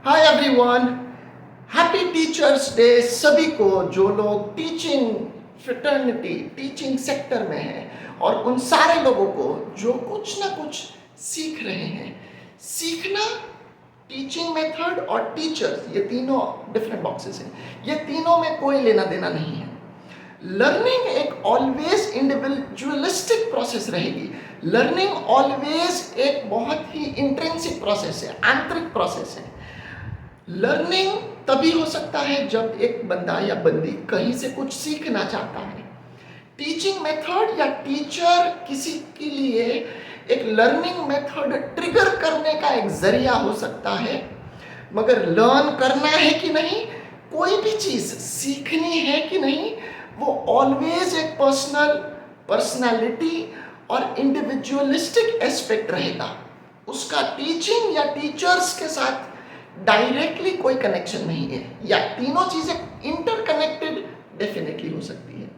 Hi everyone, happy teachers day सभी को जो लोग टीचिंग फ्रेटर्निटी टीचिंग सेक्टर में हैं और उन सारे लोगों को जो कुछ ना कुछ सीख रहे हैं। सीखना, टीचिंग मेथड और टीचर्स, ये तीनों डिफरेंट बॉक्सेस हैं। ये तीनों में कोई लेना देना नहीं है। लर्निंग एक ऑलवेज इंडिविजुअलिस्टिक प्रोसेस रहेगी। लर्निंग ऑलवेज एक बहुत ही इंट्रिंसिक प्रोसेस है, आंतरिक प्रोसेस है। लर्निंग तभी हो सकता है जब एक बंदा या बंदी कहीं से कुछ सीखना चाहता है। टीचिंग मेथड या टीचर किसी के लिए एक लर्निंग मेथड ट्रिगर करने का एक जरिया हो सकता है, मगर लर्न करना है कि नहीं, कोई भी चीज सीखनी है कि नहीं, वो ऑलवेज एक पर्सनालिटी और इंडिविजुअलिस्टिक एस्पेक्ट रहेगा। उसका टीचिंग या टीचर्स के साथ डायरेक्टली कोई कनेक्शन नहीं है, या तीनों चीजें इंटरकनेक्टेड डेफिनेटली हो सकती है।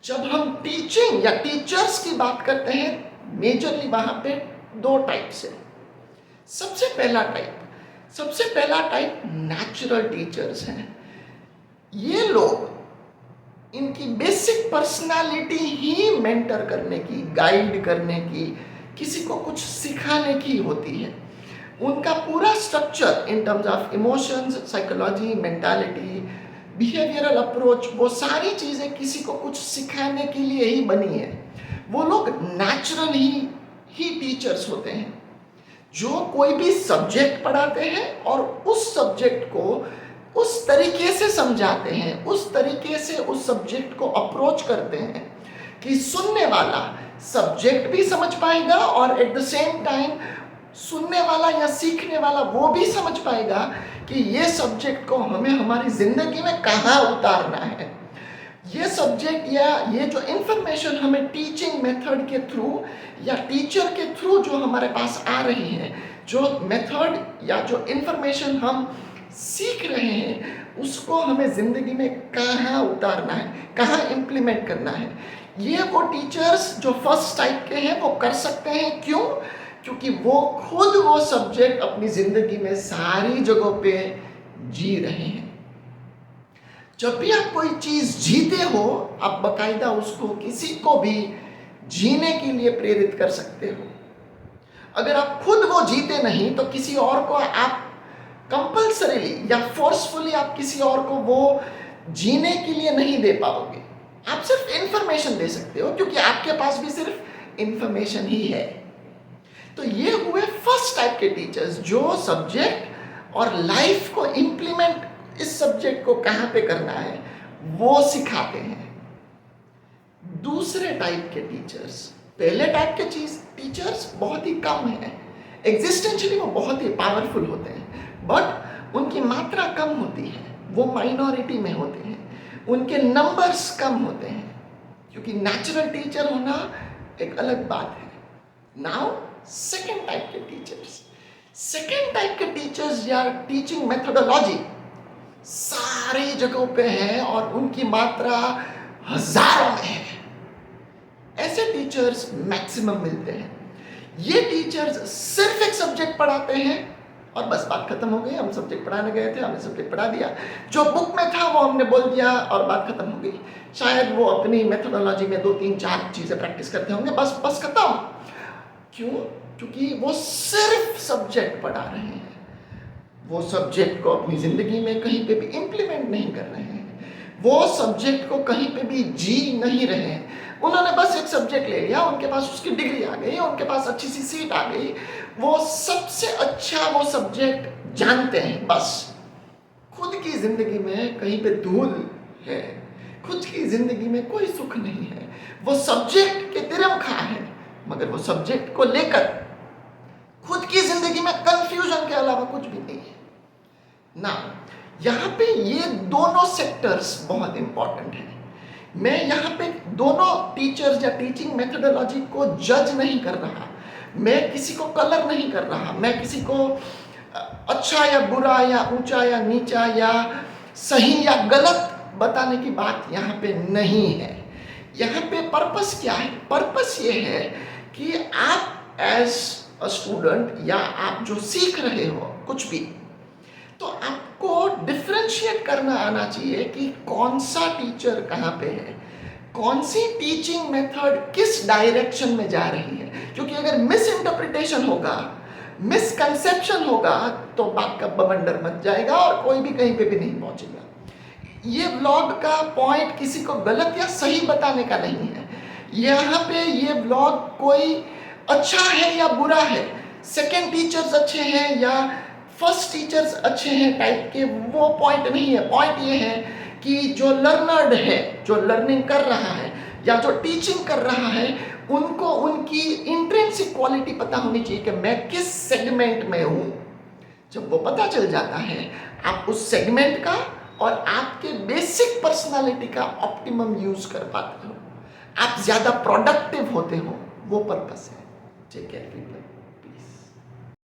जब हम टीचिंग या टीचर्स की बात करते हैं, मेजरली वहां पे दो टाइप्स है। सबसे पहला टाइप नेचुरल टीचर्स हैं। ये लोग, इनकी बेसिक पर्सनालिटी ही मेंटर करने की, गाइड करने की, किसी को कुछ सिखाने की होती है। उनका पूरा structure in terms of emotions, psychology, mentality, behavioural approach, वो सारी चीज़ें किसी को कुछ सिखाने के लिए ही बनी है। वो लोग नेचुरल ही टीचर्स होते हैं, जो कोई भी सब्जेक्ट पढ़ाते हैं और उस सब्जेक्ट को उस तरीके से समझाते हैं, उस तरीके से उस सब्जेक्ट को अप्रोच करते हैं कि सुनने वाला सब्जेक्ट भी समझ पाएगा और एट द सेम टाइम सुनने वाला या सीखने वाला वो भी समझ पाएगा कि ये सब्जेक्ट को हमें हमारी जिंदगी में कहाँ उतारना है। ये सब्जेक्ट या ये जो इंफॉर्मेशन हमें टीचिंग मेथड के थ्रू या टीचर के थ्रू जो हमारे पास आ रही है, जो मेथड या जो इंफॉर्मेशन हम सीख रहे हैं, उसको हमें जिंदगी में कहाँ उतारना है, कहाँ इम्प्लीमेंट करना है। ये वो टीचर्स जो फर्स्ट टाइप के हैं वो कर सकते हैं। क्यों? क्योंकि वो खुद वो सब्जेक्ट अपनी जिंदगी में सारी जगहों पे जी रहे हैं। जब भी आप कोई चीज जीते हो, आप बकायदा उसको किसी को भी जीने के लिए प्रेरित कर सकते हो। अगर आप खुद वो जीते नहीं तो किसी और को आप कंपल्सरीली या फोर्सफुली आप किसी और को वो जीने के लिए नहीं दे पाओगे। आप सिर्फ इंफॉर्मेशन दे सकते हो, क्योंकि आपके पास भी सिर्फ इंफॉर्मेशन ही है। तो ये हुए फर्स्ट टाइप के टीचर्स, जो सब्जेक्ट और लाइफ को इंप्लीमेंट, इस सब्जेक्ट को कहाँ पे करना है वो सिखाते हैं। दूसरे टाइप के टीचर्स, पहले टाइप के टीचर्स बहुत ही कम है, एग्जिस्टेंशियली वो बहुत ही पावरफुल होते हैं, बट उनकी मात्रा कम होती है, वो माइनॉरिटी में होते हैं, उनके नंबर्स कम होते हैं, क्योंकि नेचुरल टीचर होना एक अलग बात है। नाउ सेकेंड टाइप के टीचर्स या टीचिंग मेथोडोलॉजी सारी जगहों पे है और उनकी मात्रा हजारों में है। ऐसे टीचर्स मैक्सिमम मिलते हैं। ये टीचर्स सिर्फ एक सब्जेक्ट पढ़ाते हैं और बस बात खत्म हो गई। हम सब्जेक्ट पढ़ाने गए थे, हमने सब्जेक्ट पढ़ा दिया, जो बुक में था वो हमने बोल दिया और बात खत्म हो गई। शायद वो अपनी मेथोडोलॉजी में 2-3-4 चीजें प्रैक्टिस करते होंगे, बस खत्म। क्यों? क्योंकि वो सिर्फ सब्जेक्ट पढ़ा रहे हैं, वो सब्जेक्ट को अपनी जिंदगी में कहीं पे भी इंप्लीमेंट नहीं कर रहे हैं, वो सब्जेक्ट को कहीं पे भी जी नहीं रहे हैं। उन्होंने बस एक सब्जेक्ट ले लिया, उनके पास उसकी डिग्री आ गई, उनके पास अच्छी सी सीट आ गई, वो सबसे अच्छा वो सब्जेक्ट जानते हैं। बस खुद की जिंदगी में कहीं पे धूल है, खुद की जिंदगी में कोई सुख नहीं है। वो सब्जेक्ट के तिरमखा है, मगर वो सब्जेक्ट को लेकर खुद की जिंदगी में कंफ्यूजन के अलावा कुछ भी नहीं है ना। यहाँ पे ये दोनों सेक्टर्स बहुत इंपॉर्टेंट हैं। मैं यहाँ पे दोनों टीचर्स या टीचिंग मेथोडोलॉजी को जज नहीं कर रहा, मैं किसी को कलर नहीं कर रहा, मैं किसी को अच्छा या बुरा या ऊंचा या नीचा या सही या गलत बताने की बात यहाँ पे नहीं है। यहाँ पे पर्पस क्या है? पर्पस ये है कि आप एज अ स्टूडेंट या आप जो सीख रहे हो कुछ भी, तो आपको डिफरेंशिएट करना आना चाहिए कि कौन सा टीचर कहाँ पे है, कौन सी टीचिंग मेथड किस डायरेक्शन में जा रही है। क्योंकि अगर मिस इंटरप्रिटेशन होगा, मिसकंसेप्शन होगा, तो बात का बवंडर मच जाएगा और कोई भी कहीं पे भी नहीं पहुंचेगा। ये व्लॉग का पॉइंट किसी को गलत या सही बताने का नहीं है। यहाँ पे ये व्लॉग कोई अच्छा है या बुरा है, सेकंड टीचर्स अच्छे हैं या फर्स्ट टीचर्स अच्छे हैं टाइप के वो पॉइंट नहीं है। पॉइंट ये है कि जो लर्नर्ड है, जो लर्निंग कर रहा है या जो टीचिंग कर रहा है, उनको उनकी इंट्रिंसिक क्वालिटी पता होनी चाहिए कि मैं किस सेगमेंट में हूँ। जब वो पता चल जाता है, आप उस सेगमेंट का और आपके बेसिक पर्सनालिटी का ऑप्टिमम यूज कर पाते हो, आप ज्यादा प्रोडक्टिव होते हो। वो पर्पस है। Take care.